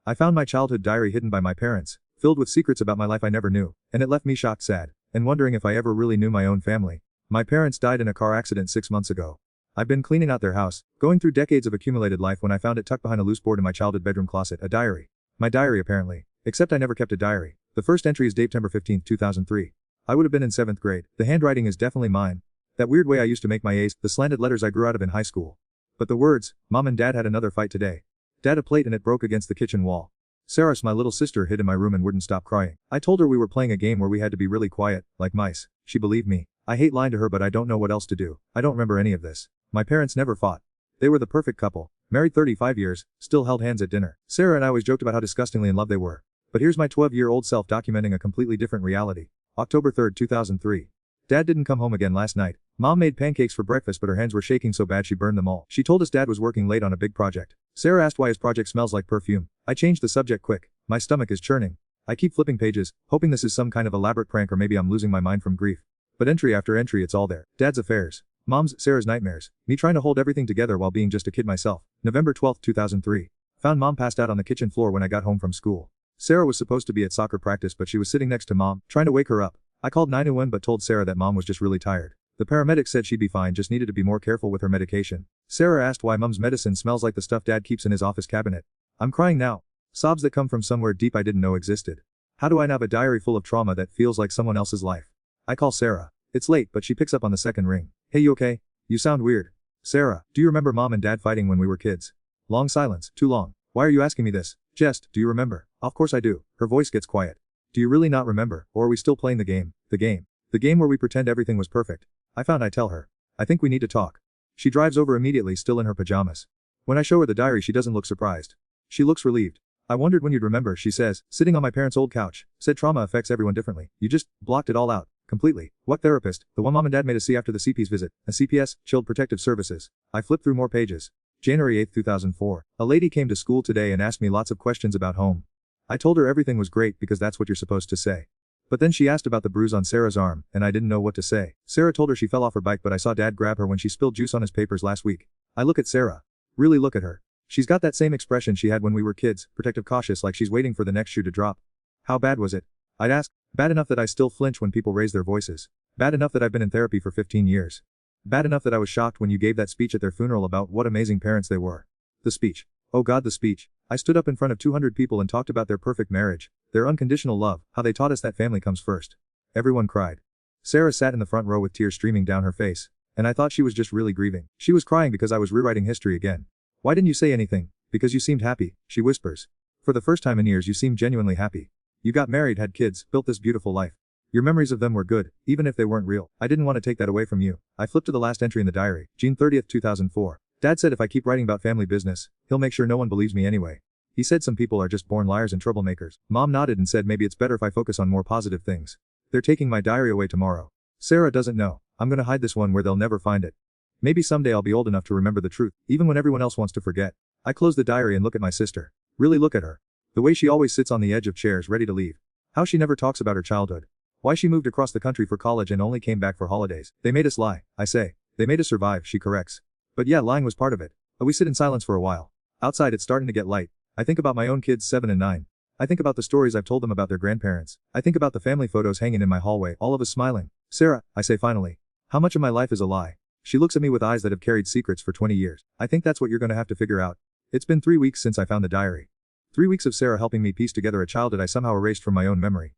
I found my childhood diary hidden by my parents, filled with secrets about my life I never knew, and it left me shocked, sad, and wondering if I ever really knew my own family. My parents died in a car accident 6 months ago. I've been cleaning out their house, going through decades of accumulated life when I found it tucked behind a loose board in my childhood bedroom closet, a diary. My diary apparently. Except I never kept a diary. The first entry is September 15, 2003. I would have been in 7th grade. The handwriting is definitely mine. That weird way I used to make my A's, the slanted letters I grew out of in high school. But the words, Mom and Dad had another fight today. Dad a plate and it broke against the kitchen wall. Sarah, my little sister, hid in my room and wouldn't stop crying. I told her we were playing a game where we had to be really quiet, like mice. She believed me. I hate lying to her, but I don't know what else to do. I don't remember any of this. My parents never fought. They were the perfect couple. Married 35 years, still held hands at dinner. Sarah and I always joked about how disgustingly in love they were. But here's my 12-year-old self documenting a completely different reality. October 3, 2003. Dad didn't come home again last night. Mom made pancakes for breakfast, but her hands were shaking so bad she burned them all. She told us Dad was working late on a big project. Sarah asked why his project smells like perfume. I changed the subject quick. My stomach is churning. I keep flipping pages, hoping this is some kind of elaborate prank or maybe I'm losing my mind from grief. But entry after entry it's all there. Dad's affairs. Mom's, Sarah's nightmares. Me trying to hold everything together while being just a kid myself. November 12, 2003. Found Mom passed out on the kitchen floor when I got home from school. Sarah was supposed to be at soccer practice, but she was sitting next to Mom, trying to wake her up. I called 911 but told Sarah that Mom was just really tired. The paramedic said she'd be fine, just needed to be more careful with her medication. Sarah asked why Mom's medicine smells like the stuff Dad keeps in his office cabinet. I'm crying now. Sobs that come from somewhere deep I didn't know existed. How do I have a diary full of trauma that feels like someone else's life? I call Sarah. It's late, but she picks up on the second ring. Hey, you okay? You sound weird. Sarah, do you remember Mom and Dad fighting when we were kids? Long silence. Too long. Why are you asking me this? Just, do you remember? Of course I do. Her voice gets quiet. Do you really not remember, or are we still playing the game? The game. The game where we pretend everything was perfect. I tell her. I think we need to talk. She drives over immediately, still in her pajamas. When I show her the diary she doesn't look surprised. She looks relieved. I wondered when you'd remember, she says, sitting on my parents' old couch. Said trauma affects everyone differently. You just blocked it all out. Completely. What therapist? The one Mom and Dad made us see after the CP's visit. A CPS, Chilled Protective Services. I flipped through more pages. January 8, 2004. A lady came to school today and asked me lots of questions about home. I told her everything was great because that's what you're supposed to say. But then she asked about the bruise on Sarah's arm, and I didn't know what to say. Sarah told her she fell off her bike, but I saw Dad grab her when she spilled juice on his papers last week. I look at Sarah. Really look at her. She's got that same expression she had when we were kids, protective, cautious, like she's waiting for the next shoe to drop. How bad was it? I'd ask. Bad enough that I still flinch when people raise their voices. Bad enough that I've been in therapy for 15 years. Bad enough that I was shocked when you gave that speech at their funeral about what amazing parents they were. The speech. Oh God, the speech. I stood up in front of 200 people and talked about their perfect marriage, their unconditional love, how they taught us that family comes first. Everyone cried. Sarah sat in the front row with tears streaming down her face, and I thought she was just really grieving. She was crying because I was rewriting history again. Why didn't you say anything? Because you seemed happy, she whispers. For the first time in years you seemed genuinely happy. You got married, had kids, built this beautiful life. Your memories of them were good, even if they weren't real. I didn't want to take that away from you. I flipped to the last entry in the diary, June 30, 2004. Dad said if I keep writing about family business, he'll make sure no one believes me anyway. He said some people are just born liars and troublemakers. Mom nodded and said maybe it's better if I focus on more positive things. They're taking my diary away tomorrow. Sarah doesn't know. I'm gonna hide this one where they'll never find it. Maybe someday I'll be old enough to remember the truth, even when everyone else wants to forget. I close the diary and look at my sister. Really look at her. The way she always sits on the edge of chairs ready to leave. How she never talks about her childhood. Why she moved across the country for college and only came back for holidays. They made us lie, I say. They made us survive, she corrects. But yeah, lying was part of it. We sit in silence for a while. Outside it's starting to get light. I think about my own kids 7 and 9. I think about the stories I've told them about their grandparents. I think about the family photos hanging in my hallway, all of us smiling. Sarah, I say finally. How much of my life is a lie? She looks at me with eyes that have carried secrets for 20 years. I think that's what you're gonna have to figure out. It's been 3 weeks since I found the diary. 3 weeks of Sarah helping me piece together a childhood I somehow erased from my own memory.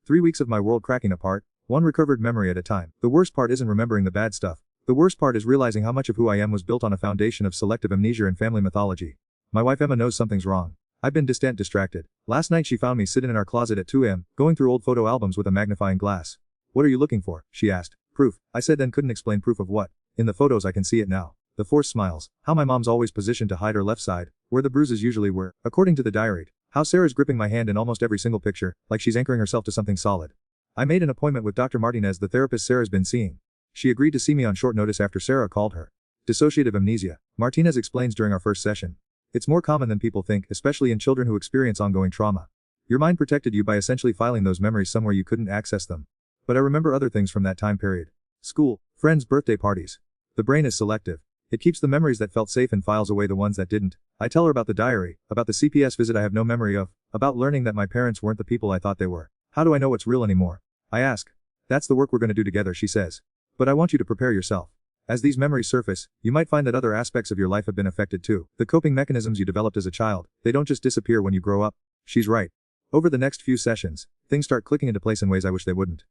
3 weeks of my world cracking apart, one recovered memory at a time. The worst part isn't remembering the bad stuff. The worst part is realizing how much of who I am was built on a foundation of selective amnesia and family mythology. My wife Emma knows something's wrong. I've been distant, distracted. Last night she found me sitting in our closet at 2 a.m., going through old photo albums with a magnifying glass. What are you looking for? She asked. Proof. I said, then couldn't explain proof of what. In the photos I can see it now. The forced smiles. How my mom's always positioned to hide her left side, where the bruises usually were. According to the diary. How Sarah's gripping my hand in almost every single picture, like she's anchoring herself to something solid. I made an appointment with Dr. Martinez, the therapist Sarah's been seeing. She agreed to see me on short notice after Sarah called her. Dissociative amnesia. Martinez explains during our first session. It's more common than people think, especially in children who experience ongoing trauma. Your mind protected you by essentially filing those memories somewhere you couldn't access them. But I remember other things from that time period. School, friends, birthday parties. The brain is selective. It keeps the memories that felt safe and files away the ones that didn't. I tell her about the diary, about the CPS visit I have no memory of, about learning that my parents weren't the people I thought they were. How do I know what's real anymore? I ask. That's the work we're going to do together, she says. But I want you to prepare yourself. As these memories surface, you might find that other aspects of your life have been affected too. The coping mechanisms you developed as a child, they don't just disappear when you grow up. She's right. Over the next few sessions, things start clicking into place in ways I wish they wouldn't.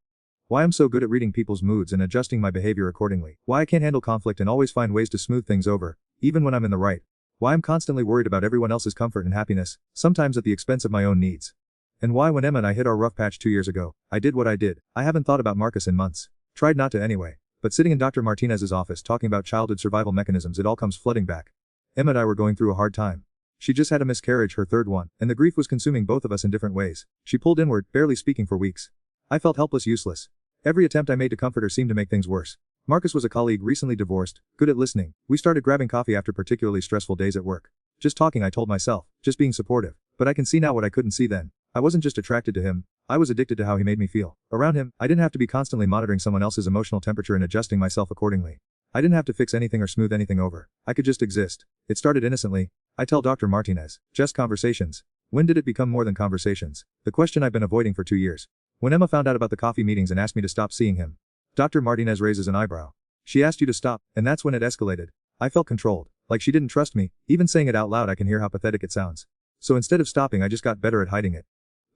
Why I'm so good at reading people's moods and adjusting my behavior accordingly. Why I can't handle conflict and always find ways to smooth things over, even when I'm in the right. Why I'm constantly worried about everyone else's comfort and happiness, sometimes at the expense of my own needs. And why when Emma and I hit our rough patch 2 years ago, I did what I did. I haven't thought about Marcus in months. Tried not to anyway. But sitting in Dr. Martinez's office talking about childhood survival mechanisms, it all comes flooding back. Emma and I were going through a hard time. She just had a miscarriage, her third one, and the grief was consuming both of us in different ways. She pulled inward, barely speaking for weeks. I felt helpless, useless. Every attempt I made to comfort her seemed to make things worse. Marcus was a colleague recently divorced, good at listening. We started grabbing coffee after particularly stressful days at work. Just talking, I told myself, just being supportive. But I can see now what I couldn't see then. I wasn't just attracted to him, I was addicted to how he made me feel. Around him, I didn't have to be constantly monitoring someone else's emotional temperature and adjusting myself accordingly. I didn't have to fix anything or smooth anything over. I could just exist. It started innocently. I tell Dr. Martinez, just conversations. When did it become more than conversations? The question I've been avoiding for 2 years. When Emma found out about the coffee meetings and asked me to stop seeing him, Dr. Martinez raises an eyebrow. She asked you to stop, and that's when it escalated. I felt controlled, like she didn't trust me. Even saying it out loud, I can hear how pathetic it sounds. So instead of stopping, I just got better at hiding it.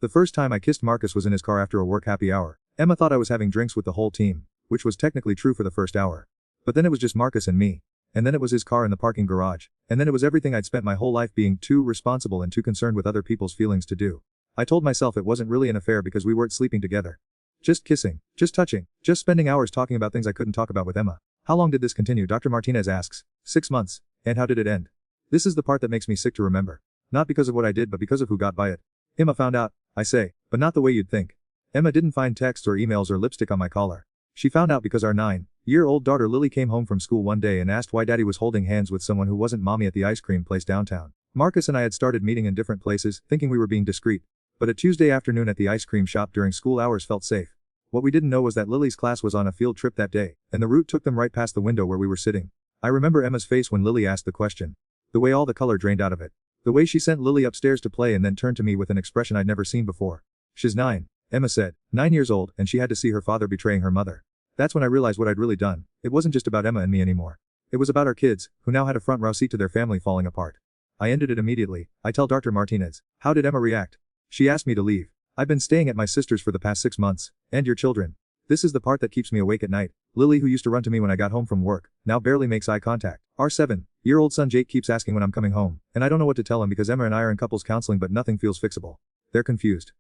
The first time I kissed Marcus was in his car after a work happy hour. Emma thought I was having drinks with the whole team, which was technically true for the first hour. But then it was just Marcus and me. And then it was his car in the parking garage. And then it was everything I'd spent my whole life being too responsible and too concerned with other people's feelings to do. I told myself it wasn't really an affair because we weren't sleeping together. Just kissing, just touching, just spending hours talking about things I couldn't talk about with Emma. How long did this continue? Dr. Martinez asks. 6 months. And how did it end? This is the part that makes me sick to remember. Not because of what I did, but because of who got by it. Emma found out, I say, but not the way you'd think. Emma didn't find texts or emails or lipstick on my collar. She found out because our 9-year-old daughter Lily came home from school one day and asked why Daddy was holding hands with someone who wasn't Mommy at the ice cream place downtown. Marcus and I had started meeting in different places, thinking we were being discreet. But a Tuesday afternoon at the ice cream shop during school hours felt safe. What we didn't know was that Lily's class was on a field trip that day, and the route took them right past the window where we were sitting. I remember Emma's face when Lily asked the question. The way all the color drained out of it. The way she sent Lily upstairs to play and then turned to me with an expression I'd never seen before. She's 9, Emma said, 9 years old, and she had to see her father betraying her mother. That's when I realized what I'd really done. It wasn't just about Emma and me anymore. It was about our kids, who now had a front row seat to their family falling apart. I ended it immediately. I tell Dr. Martinez. How did Emma react? She asked me to leave. I've been staying at my sister's for the past 6 months. And your children. This is the part that keeps me awake at night. Lily, who used to run to me when I got home from work, now barely makes eye contact. Our 7-year-old son Jake keeps asking when I'm coming home, and I don't know what to tell him because Emma and I are in couples counseling but nothing feels fixable. They're confused.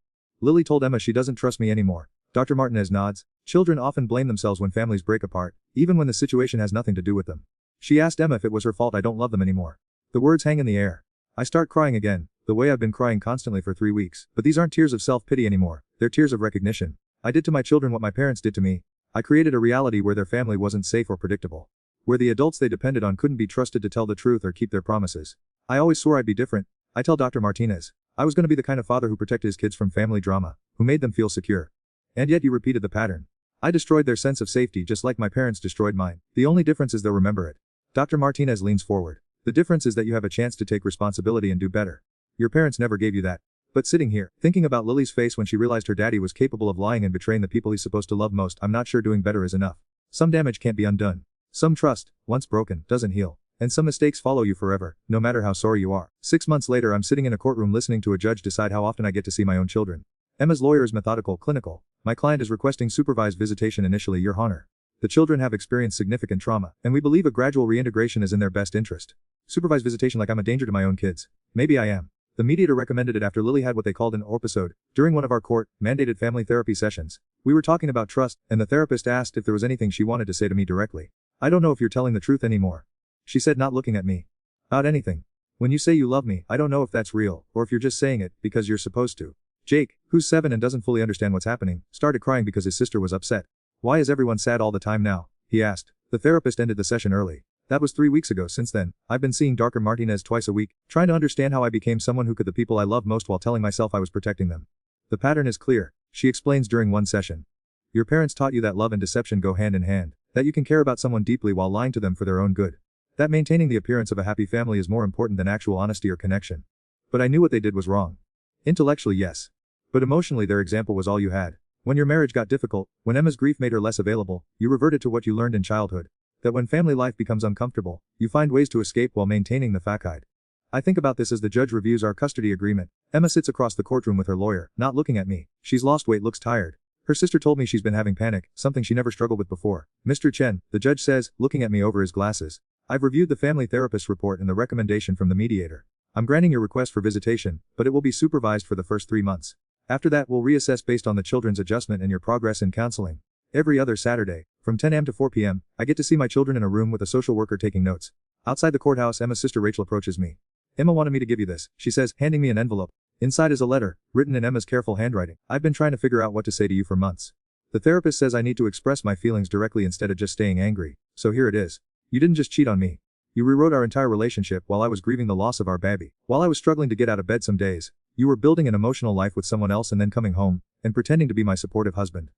Lily told Emma she doesn't trust me anymore. Dr. Martinez nods. Children often blame themselves when families break apart, even when the situation has nothing to do with them. She asked Emma if it was her fault I don't love them anymore. The words hang in the air. I start crying again, the way I've been crying constantly for 3 weeks. But these aren't tears of self-pity anymore, they're tears of recognition. I did to my children what my parents did to me. I created a reality where their family wasn't safe or predictable. Where the adults they depended on couldn't be trusted to tell the truth or keep their promises. I always swore I'd be different. I tell Dr. Martinez. I was going to be the kind of father who protected his kids from family drama, who made them feel secure. And yet you repeated the pattern. I destroyed their sense of safety just like my parents destroyed mine. The only difference is they'll remember it. Dr. Martinez leans forward. The difference is that you have a chance to take responsibility and do better. Your parents never gave you that. But sitting here, thinking about Lily's face when she realized her daddy was capable of lying and betraying the people he's supposed to love most, I'm not sure doing better is enough. Some damage can't be undone. Some trust, once broken, doesn't heal. And some mistakes follow you forever, no matter how sorry you are. 6 months later, I'm sitting in a courtroom listening to a judge decide how often I get to see my own children. Emma's lawyer is methodical, clinical. My client is requesting supervised visitation initially, Your Honor. The children have experienced significant trauma, and we believe a gradual reintegration is in their best interest. Supervised visitation like I'm a danger to my own kids. Maybe I am. The mediator recommended it after Lily had what they called an episode during one of our court-mandated family therapy sessions. We were talking about trust, and the therapist asked if there was anything she wanted to say to me directly. I don't know if you're telling the truth anymore. She said, not looking at me. About anything. When you say you love me, I don't know if that's real, or if you're just saying it because you're supposed to. Jake, who's 7 and doesn't fully understand what's happening, started crying because his sister was upset. Why is everyone sad all the time now? He asked. The therapist ended the session early. That was 3 weeks ago. Since then, I've been seeing Dr. Martinez twice a week, trying to understand how I became someone who could the people I love most while telling myself I was protecting them. The pattern is clear, she explains during one session. Your parents taught you that love and deception go hand in hand, that you can care about someone deeply while lying to them for their own good. That maintaining the appearance of a happy family is more important than actual honesty or connection. But I knew what they did was wrong. Intellectually, yes. But emotionally, their example was all you had. When your marriage got difficult, when Emma's grief made her less available, you reverted to what you learned in childhood. That when family life becomes uncomfortable, you find ways to escape while maintaining the facade. I think about this as the judge reviews our custody agreement. Emma sits across the courtroom with her lawyer, not looking at me. She's lost weight, looks tired. Her sister told me she's been having panic, something she never struggled with before. Mr. Chen, the judge says, looking at me over his glasses. I've reviewed the family therapist report and the recommendation from the mediator. I'm granting your request for visitation, but it will be supervised for the first 3 months. After that, we'll reassess based on the children's adjustment and your progress in counseling. Every other Saturday, from 10 a.m. to 4 p.m., I get to see my children in a room with a social worker taking notes. Outside the courthouse, Emma's sister Rachel approaches me. Emma wanted me to give you this, she says, handing me an envelope. Inside is a letter, written in Emma's careful handwriting. I've been trying to figure out what to say to you for months. The therapist says I need to express my feelings directly instead of just staying angry. So here it is. You didn't just cheat on me. You rewrote our entire relationship while I was grieving the loss of our baby. While I was struggling to get out of bed some days, you were building an emotional life with someone else and then coming home and pretending to be my supportive husband.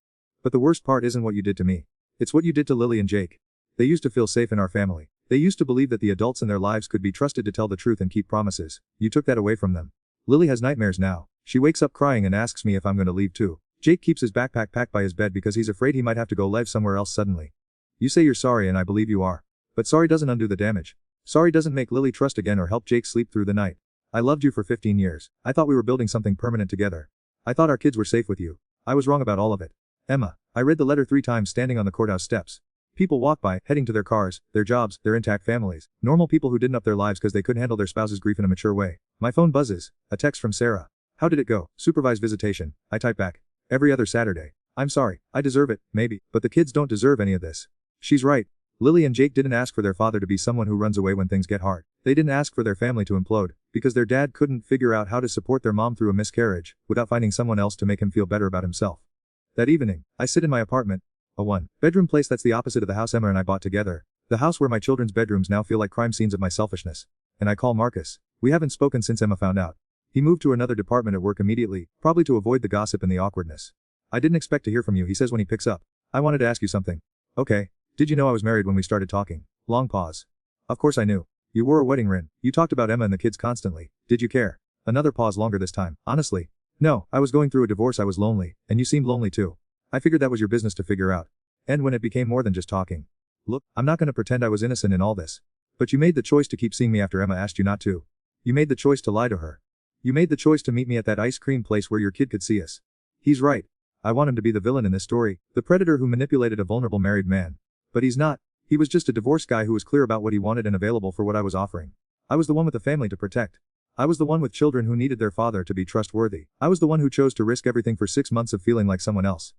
But the worst part isn't what you did to me. It's what you did to Lily and Jake. They used to feel safe in our family. They used to believe that the adults in their lives could be trusted to tell the truth and keep promises. You took that away from them. Lily has nightmares now. She wakes up crying and asks me if I'm going to leave too. Jake keeps his backpack packed by his bed because he's afraid he might have to go live somewhere else suddenly. You say you're sorry and I believe you are. But sorry doesn't undo the damage. Sorry doesn't make Lily trust again or help Jake sleep through the night. I loved you for 15 years. I thought we were building something permanent together. I thought our kids were safe with you. I was wrong about all of it. Emma, I read the letter 3 times standing on the courthouse steps. People walk by, heading to their cars, their jobs, their intact families. Normal people who didn't up their lives because they couldn't handle their spouse's grief in a mature way. My phone buzzes. A text from Sarah. How did it go? Supervised visitation. I type back. Every other Saturday. I'm sorry. I deserve it, maybe. But the kids don't deserve any of this. She's right. Lily and Jake didn't ask for their father to be someone who runs away when things get hard. They didn't ask for their family to implode, because their dad couldn't figure out how to support their mom through a miscarriage, without finding someone else to make him feel better about himself. That evening, I sit in my apartment, a 1-bedroom place that's the opposite of the house Emma and I bought together, the house where my children's bedrooms now feel like crime scenes of my selfishness. And I call Marcus. We haven't spoken since Emma found out. He moved to another department at work immediately, probably to avoid the gossip and the awkwardness. I didn't expect to hear from you, he says when he picks up. I wanted to ask you something. Okay. Did you know I was married when we started talking? Long pause. Of course I knew. You wore a wedding ring. You talked about Emma and the kids constantly. Did you care? Another pause, longer this time. Honestly. No, I was going through a divorce, I was lonely, and you seemed lonely too. I figured that was your business to figure out. And when it became more than just talking. Look, I'm not gonna pretend I was innocent in all this. But you made the choice to keep seeing me after Emma asked you not to. You made the choice to lie to her. You made the choice to meet me at that ice cream place where your kid could see us. He's right. I want him to be the villain in this story, the predator who manipulated a vulnerable married man. But he's not. He was just a divorced guy who was clear about what he wanted and available for what I was offering. I was the one with a family to protect. I was the one with children who needed their father to be trustworthy. I was the one who chose to risk everything for 6 months of feeling like someone else.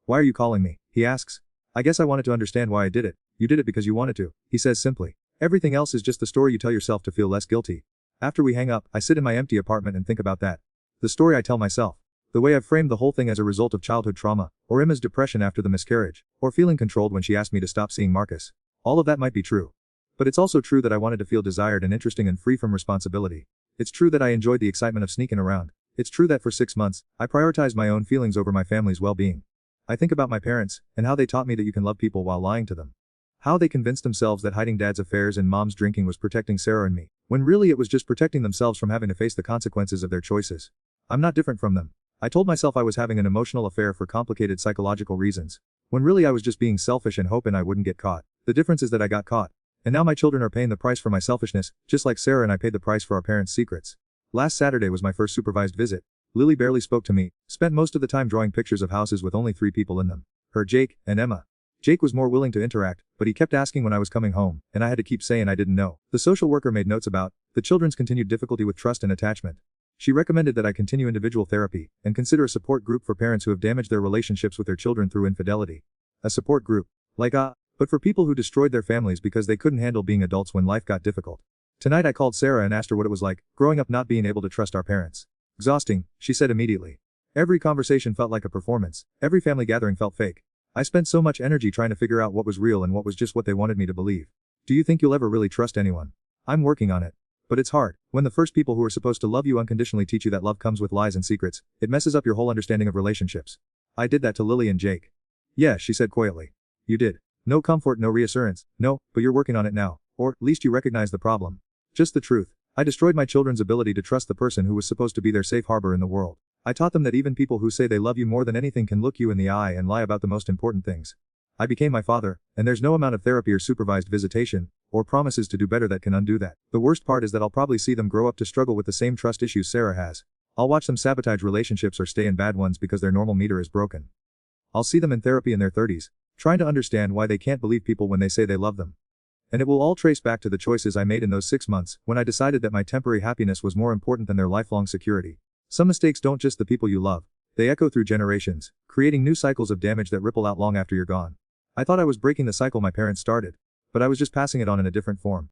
Why are you calling me? He asks. I guess I wanted to understand why I did it. You did it because you wanted to, he says simply. Everything else is just the story you tell yourself to feel less guilty. After we hang up, I sit in my empty apartment and think about that. The story I tell myself. The way I've framed the whole thing as a result of childhood trauma, or Emma's depression after the miscarriage, or feeling controlled when she asked me to stop seeing Marcus. All of that might be true. But it's also true that I wanted to feel desired and interesting and free from responsibility. It's true that I enjoyed the excitement of sneaking around. It's true that for 6 months, I prioritized my own feelings over my family's well-being. I think about my parents, and how they taught me that you can love people while lying to them. How they convinced themselves that hiding dad's affairs and mom's drinking was protecting Sarah and me, when really it was just protecting themselves from having to face the consequences of their choices. I'm not different from them. I told myself I was having an emotional affair for complicated psychological reasons, when really I was just being selfish and hoping I wouldn't get caught. The difference is that I got caught. And now my children are paying the price for my selfishness, just like Sarah and I paid the price for our parents' secrets. Last Saturday was my first supervised visit. Lily barely spoke to me, spent most of the time drawing pictures of houses with only 3 people in them. Her, Jake, and Emma. Jake was more willing to interact, but he kept asking when I was coming home, and I had to keep saying I didn't know. The social worker made notes about the children's continued difficulty with trust and attachment. She recommended that I continue individual therapy, and consider a support group for parents who have damaged their relationships with their children through infidelity. A support group. But for people who destroyed their families because they couldn't handle being adults when life got difficult. Tonight I called Sarah and asked her what it was like, growing up not being able to trust our parents. Exhausting, she said immediately. Every conversation felt like a performance, every family gathering felt fake. I spent so much energy trying to figure out what was real and what was just what they wanted me to believe. Do you think you'll ever really trust anyone? I'm working on it. But it's hard. When the first people who are supposed to love you unconditionally teach you that love comes with lies and secrets, it messes up your whole understanding of relationships. I did that to Lily and Jake. Yeah, she said quietly. You did. No comfort, no reassurance. No, but you're working on it now. Or, least you recognize the problem. Just the truth. I destroyed my children's ability to trust the person who was supposed to be their safe harbor in the world. I taught them that even people who say they love you more than anything can look you in the eye and lie about the most important things. I became my father, and there's no amount of therapy or supervised visitation, or promises to do better that can undo that. The worst part is that I'll probably see them grow up to struggle with the same trust issues Sarah has. I'll watch them sabotage relationships or stay in bad ones because their normal meter is broken. I'll see them in therapy in their 30s, trying to understand why they can't believe people when they say they love them. And it will all trace back to the choices I made in those 6 months, when I decided that my temporary happiness was more important than their lifelong security. Some mistakes don't just the people you love, they echo through generations, creating new cycles of damage that ripple out long after you're gone. I thought I was breaking the cycle my parents started, but I was just passing it on in a different form.